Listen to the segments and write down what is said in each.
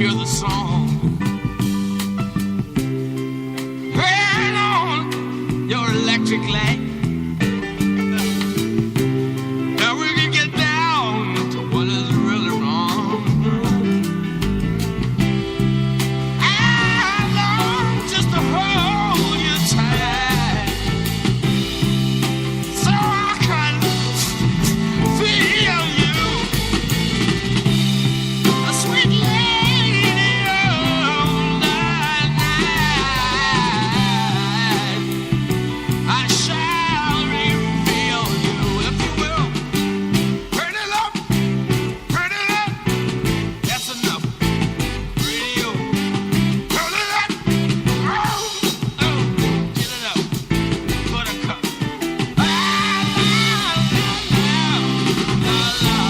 hear the song. Turn on your electric light. Now we can get down to what is really wrong. I long just to hold you tight, so I can feel you, a sweet lady all night. I shall reveal you, if you will. Turn it up, turn it up. That's enough. Radio, turn it up. Oh, get it up. Buttercup. La, la, la, la,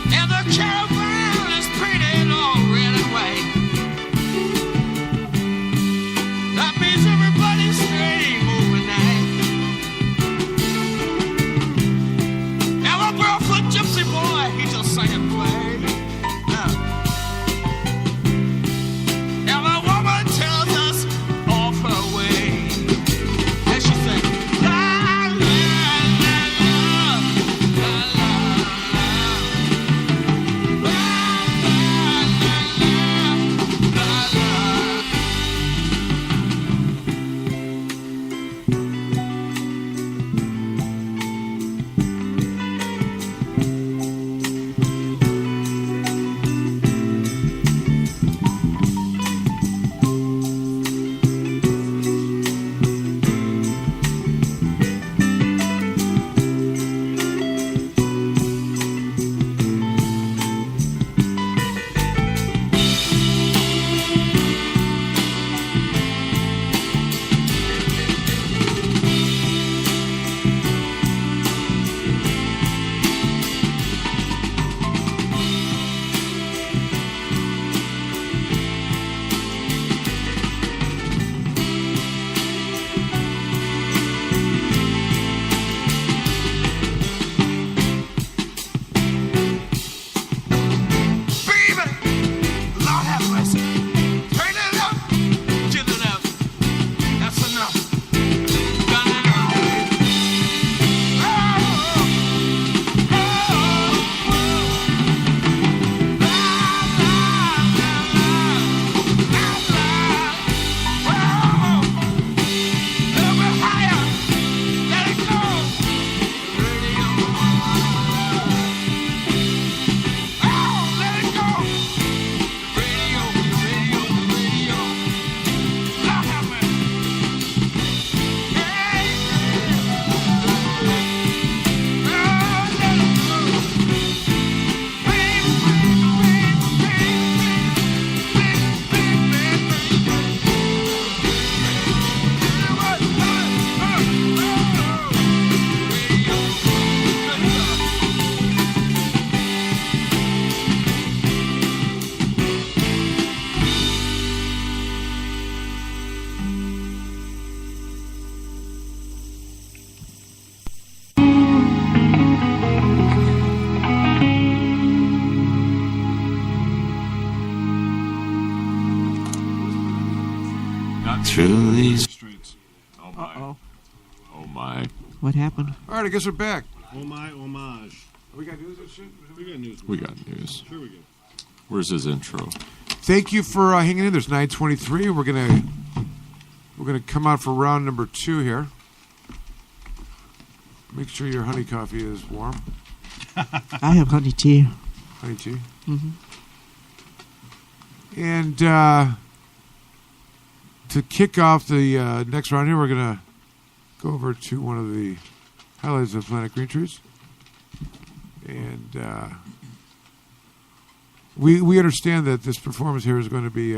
and the caravan is painted all red and white. That means everybody's staying overnight. And the barefoot gypsy boy, he just sang and played. And the woman tells us of her way. And she said, la, la, la, la, la, la, baby, Lord have mercy. Turn it up, get it up. That's enough. Got it up. Oh, oh, la, la, la, la, la, la. Oh, little bit higher. Let it go. Radio. Oh, let it go. Radio, radio, radio. Lord have mercy. Hey, oh, let it go. Baby, Through these Streets. Oh my. Uh-oh. Oh my. What happened? All right, I guess we're back. Oh my homage. We got news and shit? We got news. we got news. Sure we go. Where's his intro? Thank you for hanging in. There's 9:23. We're gonna come out for round number 2 here. Make sure your honey coffee is warm. I have honey tea. Honey tea. Mm-hmm. And to kick off the next round here, we're going to go over to one of the highlights of Planet Green Trees. And we understand that this performance here is going to be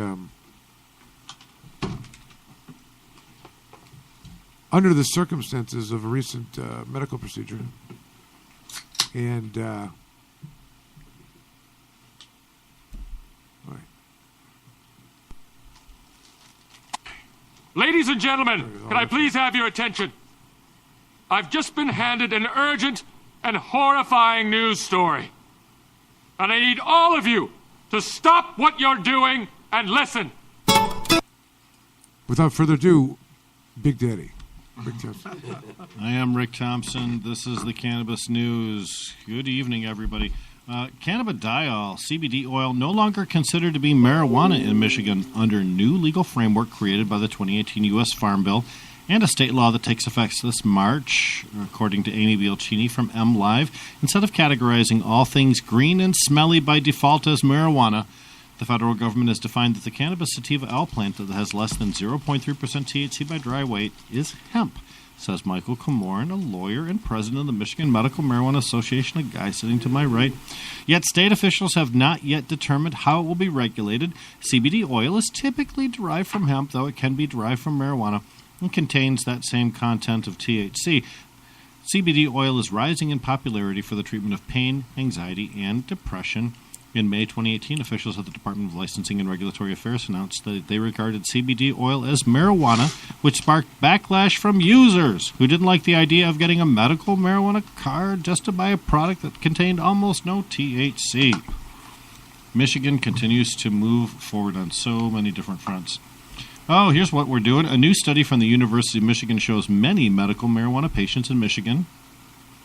under the circumstances of a recent medical procedure. And all right. Ladies and gentlemen, can I please have your attention? I've just been handed an urgent and horrifying news story. And I need all of you to stop what you're doing and listen. Without further ado, Big Daddy. Rick Thompson. I am Rick Thompson. This is the Cannabis News. Good evening, everybody. Cannabidiol, CBD oil, no longer considered to be marijuana in Michigan under new legal framework created by the 2018 U.S. Farm Bill and a state law that takes effect this March, according to Amy Bielchini from MLive. Instead of categorizing all things green and smelly by default as marijuana, the federal government has defined that the cannabis sativa L plant that has less than 0.3% THC by dry weight is hemp, says Michael Camoran, a lawyer and president of the Michigan Medical Marijuana Association, a guy sitting to my right. Yet state officials have not yet determined how it will be regulated. CBD oil is typically derived from hemp, though it can be derived from marijuana, and contains that same content of THC. CBD oil is rising in popularity for the treatment of pain, anxiety, and depression. In May 2018, officials at the Department of Licensing and Regulatory Affairs announced that they regarded CBD oil as marijuana, which sparked backlash from users who didn't like the idea of getting a medical marijuana card just to buy a product that contained almost no THC. Michigan continues to move forward on so many different fronts. Oh, here's what we're doing. A new study from the University of Michigan shows many medical marijuana patients in Michigan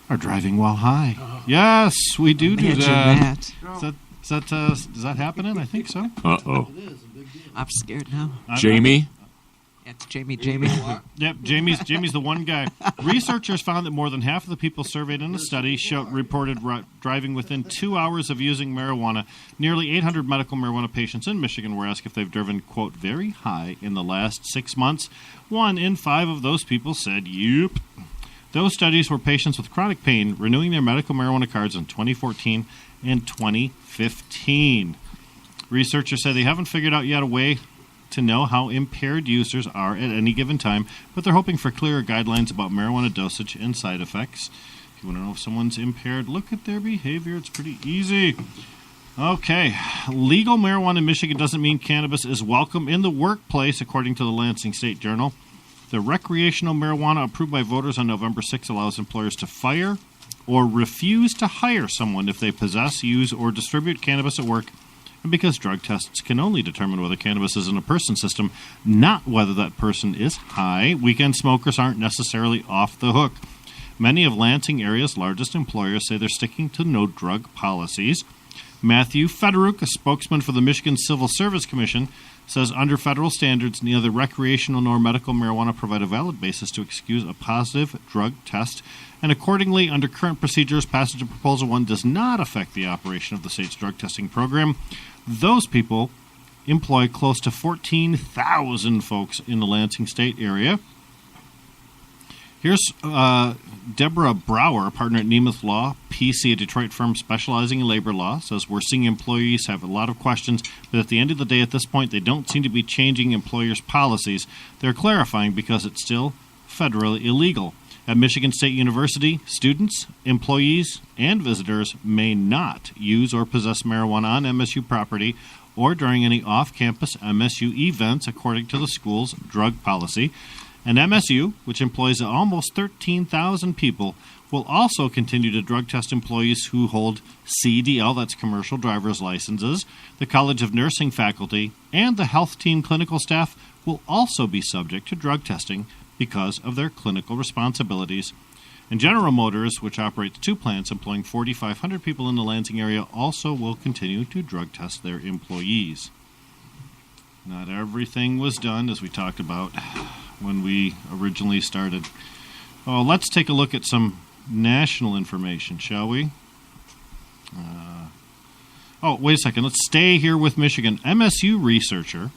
are driving while high. Yes, we do Imagine that. that. Is that happening? I think so. Uh-oh. I'm scared now. Jamie? It's Jamie. Yep, Jamie's the one guy. Researchers found that more than half of the people surveyed in the study reported driving within 2 hours of using marijuana. Nearly 800 medical marijuana patients in Michigan were asked if they've driven, quote, very high in the last 6 months. 1 in 5 of those people said, yep. Those studies were patients with chronic pain renewing their medical marijuana cards in 2014 and 2015. Researchers say they haven't figured out yet a way to know how impaired users are at any given time, but they're hoping for clearer guidelines about marijuana dosage and side effects. If you want to know if someone's impaired, look at their behavior. It's pretty easy. Okay. Legal marijuana in Michigan doesn't mean cannabis is welcome in the workplace, according to the Lansing State Journal. The recreational marijuana approved by voters on November 6 allows employers to fire or refuse to hire someone if they possess, use, or distribute cannabis at work. And because drug tests can only determine whether cannabis is in a person's system, not whether that person is high, weekend smokers aren't necessarily off the hook. Many of Lansing area's largest employers say they're sticking to no-drug policies. Matthew Federuk, a spokesman for the Michigan Civil Service Commission, says under federal standards, neither recreational nor medical marijuana provide a valid basis to excuse a positive drug test, and accordingly, under current procedures, passage of Proposal 1 does not affect the operation of the state's drug testing program. Those people employ close to 14,000 folks in the Lansing State area. Here's Deborah Brower, a partner at Nemeth Law, PC, a Detroit firm specializing in labor law, says we're seeing employees have a lot of questions, but at the end of the day, at this point, they don't seem to be changing employers' policies. They're clarifying because it's still federally illegal. At Michigan State University, students, employees, and visitors may not use or possess marijuana on MSU property or during any off-campus MSU events, according to the school's drug policy. And MSU, which employs almost 13,000 people, will also continue to drug test employees who hold CDL, that's commercial driver's licenses. The College of Nursing faculty and the health team clinical staff will also be subject to drug testing because of their clinical responsibilities. And General Motors, which operates 2 plants employing 4,500 people in the Lansing area, also will continue to drug test their employees. Not everything was done, as we talked about when we originally started. Oh, let's take a look at some national information, shall we? Wait a second. Let's stay here with Michigan. MSU researcher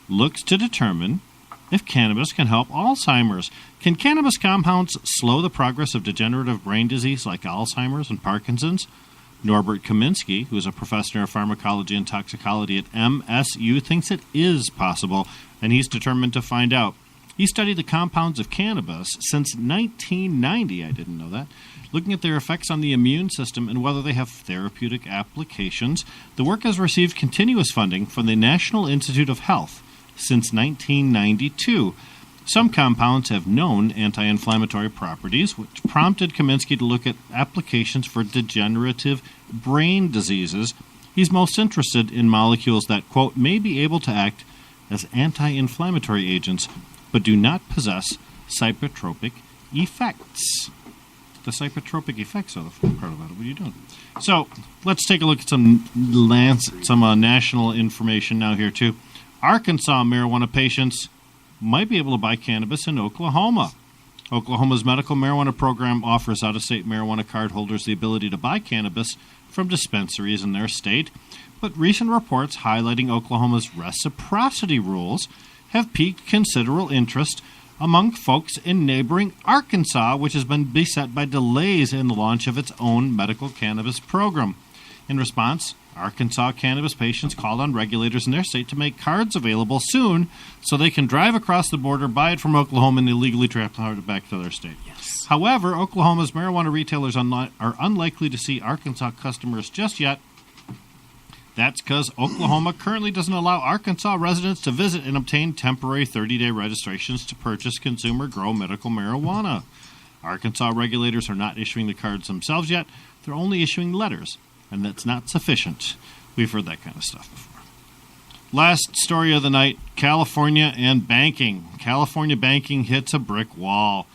looks to determine if cannabis can help Alzheimer's. Can cannabis compounds slow the progress of degenerative brain disease like Alzheimer's and Parkinson's? Norbert Kaminsky, who is a professor of pharmacology and toxicology at MSU, thinks it is possible, and he's determined to find out. He studied the compounds of cannabis since 1990, I didn't know that, looking at their effects on the immune system and whether they have therapeutic applications. The work has received continuous funding from the National Institute of Health since 1992. Some compounds have known anti-inflammatory properties, which prompted Kaminsky to look at applications for degenerative brain diseases. He's most interested in molecules that, quote, may be able to act as anti-inflammatory agents, but do not possess psychotropic effects. The psychotropic effects are the fun part about it. What are you doing? So let's take a look at some national information now here, too. Arkansas marijuana patients might be able to buy cannabis in Oklahoma. Oklahoma's medical marijuana program offers out-of-state marijuana card holders the ability to buy cannabis from dispensaries in their state, but recent reports highlighting Oklahoma's reciprocity rules have piqued considerable interest among folks in neighboring Arkansas, which has been beset by delays in the launch of its own medical cannabis program. In response, Arkansas cannabis patients called on regulators in their state to make cards available soon so they can drive across the border, buy it from Oklahoma, and illegally transport it back to their state. Yes. However, Oklahoma's marijuana retailers are unlikely to see Arkansas customers just yet. That's because Oklahoma currently doesn't allow Arkansas residents to visit and obtain temporary 30-day registrations to purchase consumer-grown medical marijuana. Arkansas regulators are not issuing the cards themselves yet. They're only issuing letters, and that's not sufficient. We've heard that kind of stuff before. Last story of the night, California and banking. California banking hits a brick wall.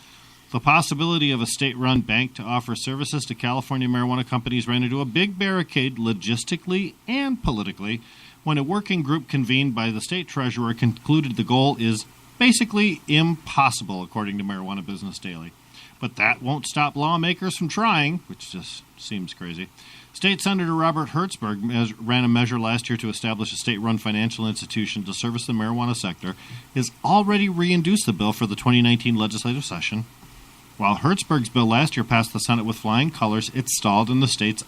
The possibility of a state-run bank to offer services to California marijuana companies ran into a big barricade logistically and politically when a working group convened by the state treasurer concluded the goal is basically impossible, according to Marijuana Business Daily. But that won't stop lawmakers from trying, which just seems crazy. State Senator Robert Hertzberg ran a measure last year to establish a state-run financial institution to service the marijuana sector, has already reintroduced the bill for the 2019 legislative session. While Hertzberg's bill last year passed the Senate with flying colors, it stalled in the state's